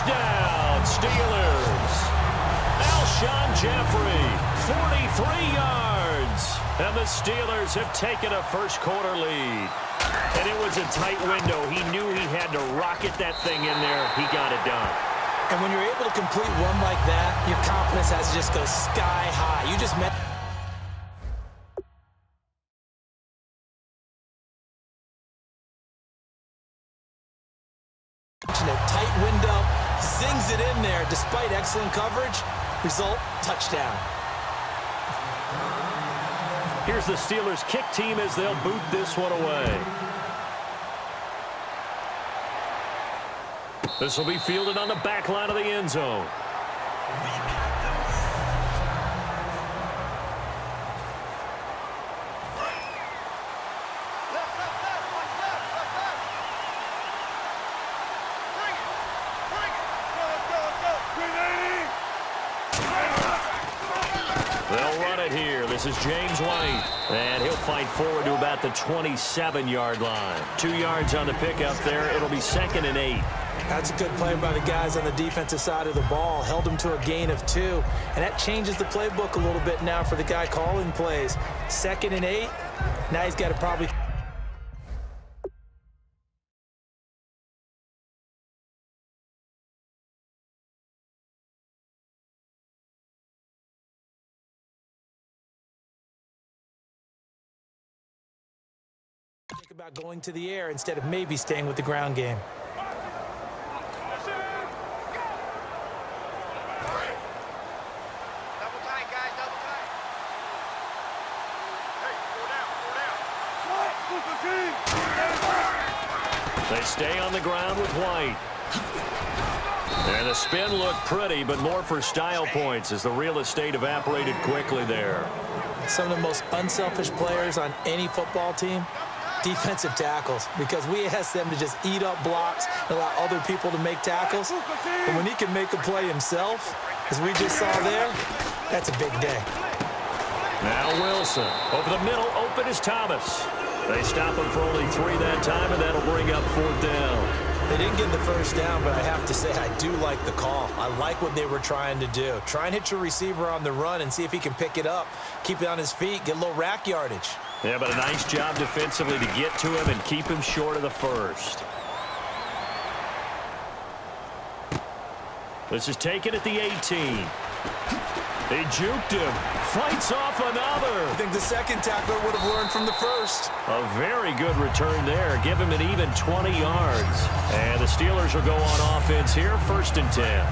Touchdown, Steelers. Alshon Jeffrey, 43 yards. And the Steelers have taken a first-quarter lead. And it was a tight window. He knew he had to rocket that thing in there. He got it done. And when you're able to complete one like that, your confidence has to just go sky high. You just met. A tight window, zings it in there despite excellent coverage. Result, touchdown. Here's the Steelers kick team as they'll boot this one away. This will be fielded on the back line of the end zone. They'll run it here. This is James White. And he'll fight forward to about the 27-yard line. 2 yards on the pickup there. It'll be 2nd and 8. That's a good play by the guys on the defensive side of the ball. Held him to a gain of 2. And that changes the playbook a little bit now for the guy calling plays. 2nd and 8. Now he's got to probably... think about going to the air instead of maybe staying with the ground game. They stay on the ground with White. And the spin looked pretty, but more for style points as the real estate evaporated quickly there. Some of the most unselfish players on any football team, defensive tackles, because we ask them to just eat up blocks and allow other people to make tackles. But when he can make a play himself, as we just saw there, that's a big day. Now Wilson. Over the middle, open is Thomas. They stop him for only 3 that time, and that'll bring up 4th down. They didn't get the first down, but I have to say I do like the call. I like what they were trying to do. Try and hit your receiver on the run and see if he can pick it up, keep it on his feet, get a little rack yardage. Yeah, but a nice job defensively to get to him and keep him short of the first. This is taken at the 18. They juked him. Fights off another. I think the second tackler would have learned from the first. A very good return there. Give him an even 20 yards. And the Steelers will go on offense here, 1st and 10.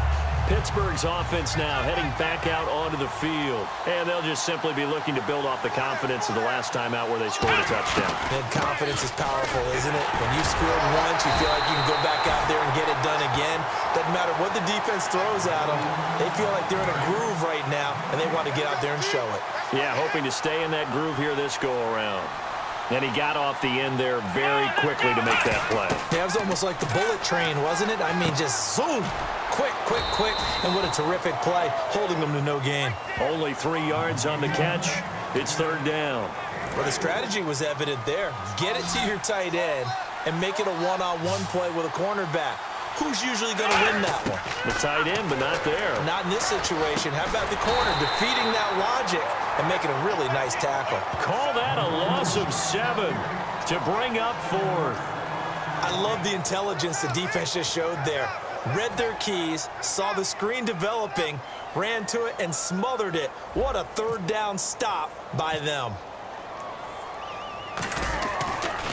Pittsburgh's offense now heading back out onto the field. And they'll just simply be looking to build off the confidence of the last time out where they scored a touchdown. And confidence is powerful, isn't it? When you scored once, you feel like you can go back out there and get it done again. Doesn't matter what the defense throws at them. They feel like they're in a groove right now, and they want to get out there and show it. Yeah, hoping to stay in that groove here this go-around. And he got off the end there very quickly to make that play. Yeah, it was almost like the bullet train, wasn't it? I mean, just zoom. Quick, quick, quick. And what a terrific play, holding them to no gain. Only 3 yards on the catch. It's 3rd down. Well, the strategy was evident there. Get it to your tight end and make it a one-on-one play with a cornerback. Who's usually going to win that one? The tight end, but not there. Not in this situation. How about the corner defeating that logic and making a really nice tackle? Call that a loss of 7 to bring up 4th. I love the intelligence the defense just showed there. Read their keys, saw the screen developing, ran to it, and smothered it. What a 3rd down stop by them.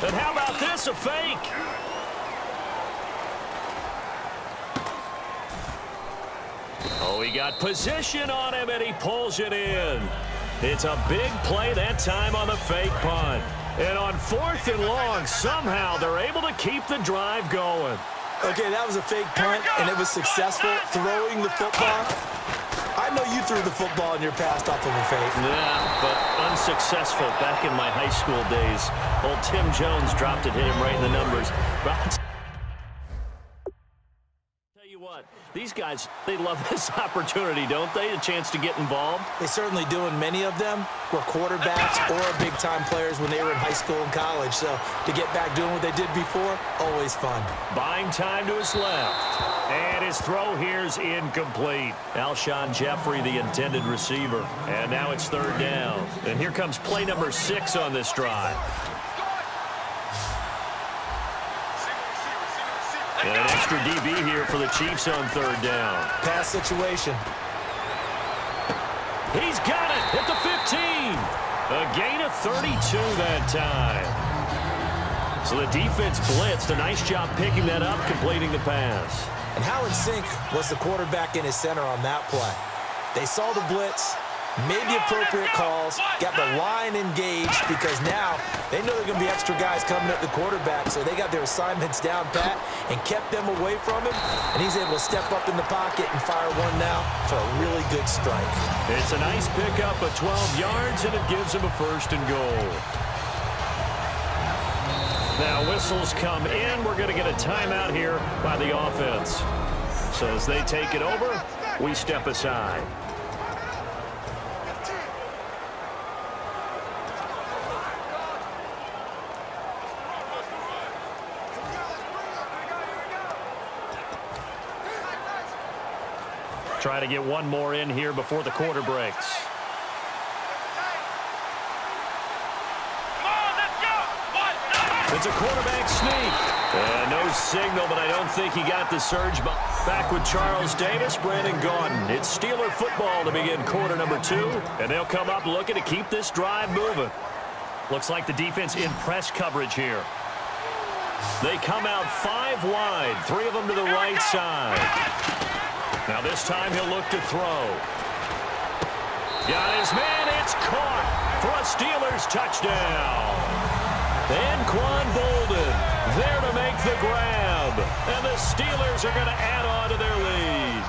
And how about this, a fake? Oh, he got position on him, and he pulls it in. It's a big play that time on the fake punt. And on 4th and long, somehow they're able to keep the drive going. Okay, that was a fake punt, and it was successful throwing the football. I know you threw the football in your past off of a fake. Yeah, but unsuccessful back in my high school days. Old Tim Jones dropped it, hit him right in the numbers. But these guys, they love this opportunity, don't they? A chance to get involved. They certainly do, and many of them were quarterbacks or big-time players when they were in high school and college. So to get back doing what they did before, always fun. Buying time to his left. And his his throw here's incomplete. Alshon Jeffrey, the intended receiver. And now it's third down. And here comes play number 6 on this drive. And an extra DB here for the Chiefs on third down. Pass situation. He's got it at the 15. A gain of 32 that time. So the defense blitzed. A nice job picking that up, completing the pass. And how in sync was the quarterback in his center on that play? They saw the blitz, made the appropriate calls, got the line engaged because now they know there are going to be extra guys coming at the quarterback, so they got their assignments down pat and kept them away from him, and he's able to step up in the pocket and fire one now for a really good strike. It's a nice pickup of 12 yards, and it gives him a first and goal. Now whistles come in. We're going to get a timeout here by the offense. So as they take it over, we step aside. Try to get one more in here before the quarter breaks. It's a quarterback sneak. No signal, but I don't think he got the surge. Back with Charles Davis, Brandon Gaudin. It's Steeler football to begin quarter number 2. And they'll come up looking to keep this drive moving. Looks like the defense in press coverage here. They come out 5 wide, 3 of them to the right side. Now this time he'll look to throw. Got his man, it's caught for a Steelers touchdown. And Quan Bolden there to make the grab. And the Steelers are going to add on to their lead.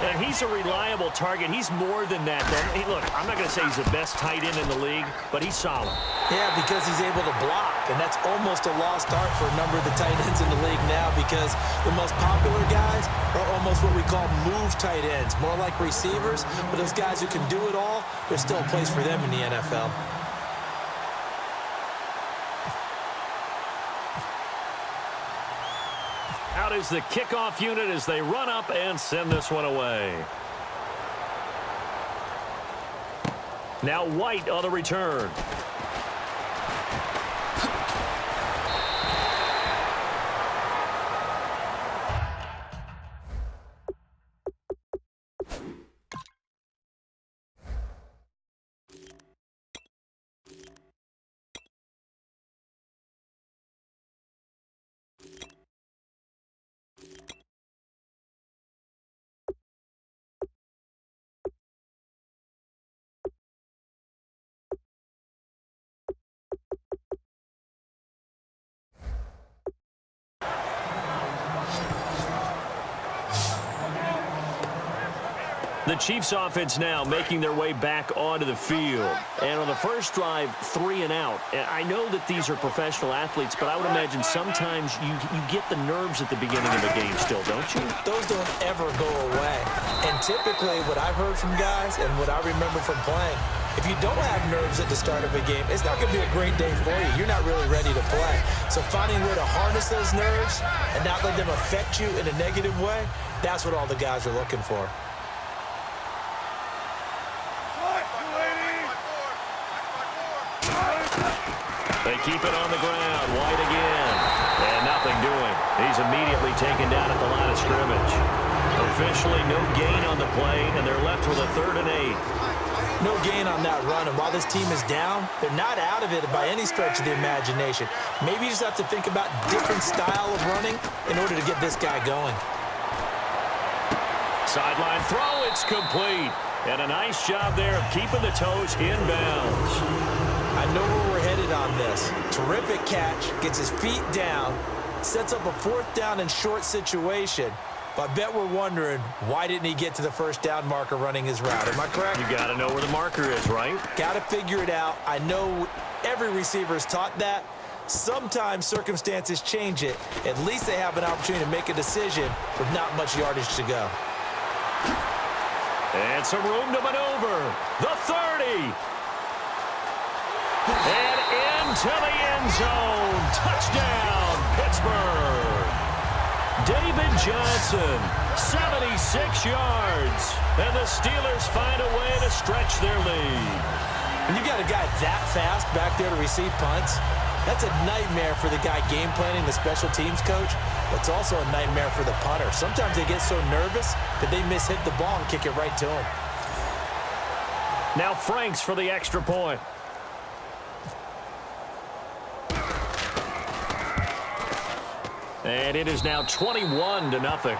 And he's a reliable target. He's more than that. Hey, look, I'm not going to say he's the best tight end in the league, but he's solid. Yeah, because he's able to block, and that's almost a lost art for a number of the tight ends in the league now because the most popular guys are almost what we call move tight ends, more like receivers, but those guys who can do it all, there's still a place for them in the NFL. Out is the kickoff unit as they run up and send this one away. Now White on the return. The Chiefs offense now making their way back onto the field. And on the first drive, 3 and out. And I know that these are professional athletes, but I would imagine sometimes you get the nerves at the beginning of a game still, don't you? Those don't ever go away. And typically what I've heard from guys and what I remember from playing, if you don't have nerves at the start of a game, it's not going to be a great day for you. You're not really ready to play. So finding a way to harness those nerves and not let them affect you in a negative way, that's what all the guys are looking for. They keep it on the ground. White again. And nothing doing. He's immediately taken down at the line of scrimmage. Officially no gain on the play, and they're left with a 3rd and 8. No gain on that run, and while this team is down, they're not out of it by any stretch of the imagination. Maybe you just have to think about different style of running in order to get this guy going. Sideline throw, it's complete. And a nice job there of keeping the toes in bounds. I know where we're headed on this. Terrific catch, gets his feet down, sets up a 4th down and short situation. But I bet we're wondering, why didn't he get to the first down marker running his route? Am I correct? You got to know where the marker is, right? Got to figure it out. I know every receiver is taught that. Sometimes circumstances change it. At least they have an opportunity to make a decision with not much yardage to go. And some room to maneuver. The 30. And into the end zone. Touchdown, Pittsburgh. David Johnson, 76 yards. And the Steelers find a way to stretch their lead. When you got a guy that fast back there to receive punts, that's a nightmare for the guy game planning, the special teams coach. It's also a nightmare for the punter. Sometimes they get so nervous that they miss-hit the ball and kick it right to him. Now Franks for the extra point. And it is now 21-0.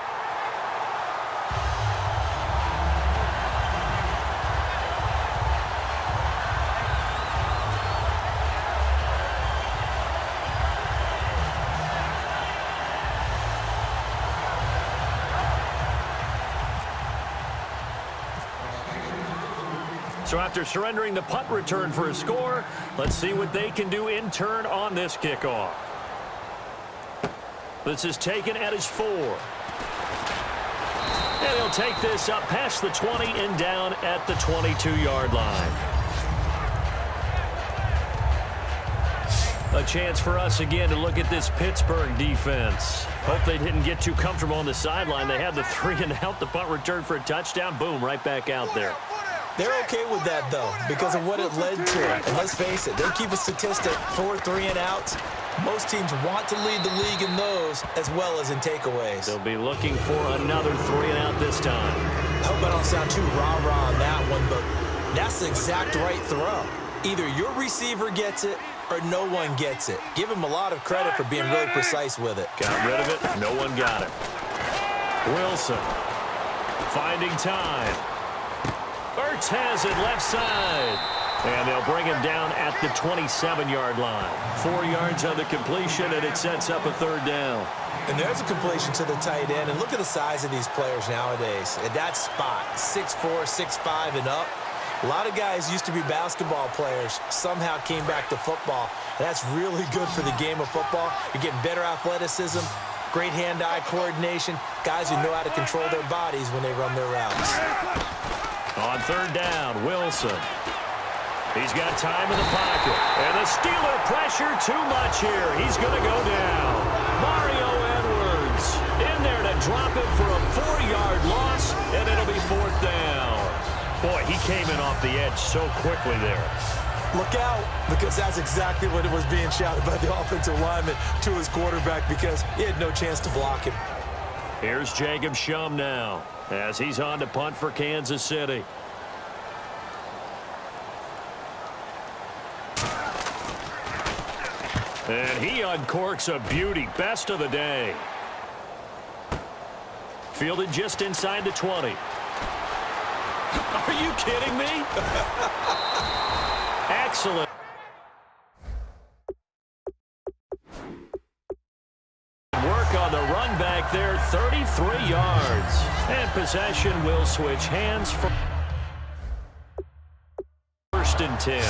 So after surrendering the punt return for a score, let's see what they can do in turn on this kickoff. This is taken at his 4. And he'll take this up past the 20 and down at the 22-yard line. A chance for us again to look at this Pittsburgh defense. Hope they didn't get too comfortable on the sideline. They had the 3 and out, the punt return for a touchdown. Boom, right back out there. They're okay with that, though, because of what it led to. And let's face it, they keep a statistic, 4 3-and-outs. Most teams want to lead the league in those as well as in takeaways. They'll be looking for another 3-and-out this time. I hope I don't sound too rah-rah on that one, but that's the exact right throw. Either your receiver gets it or no one gets it. Give him a lot of credit for being really precise with it. Got rid of it. No one got it. Wilson finding time. Ertz has it left side. And they'll bring him down at the 27-yard line. 4 yards on the completion, and it sets up a 3rd down. And there's a completion to the tight end. And look at the size of these players nowadays. At that spot, 6'4", 6'5", and up. A lot of guys used to be basketball players, somehow came back to football. And that's really good for the game of football. You're getting better athleticism, great hand-eye coordination, guys who know how to control their bodies when they run their routes. On 3rd down, Wilson. He's got time in the pocket. And the Steeler pressure too much here. He's going to go down. Mario Edwards in there to drop it for a 4-yard loss, and it'll be 4th down. Boy, he came in off the edge so quickly there. Look out, because that's exactly what it was being shouted by the offensive lineman to his quarterback because he had no chance to block him. Here's Jacob Shum now as he's on to punt for Kansas City. And he uncorks a beauty. Best of the day. Fielded just inside the 20. Are you kidding me? Excellent. Work on the run back there. 33 yards. And possession will switch hands for 1st and 10.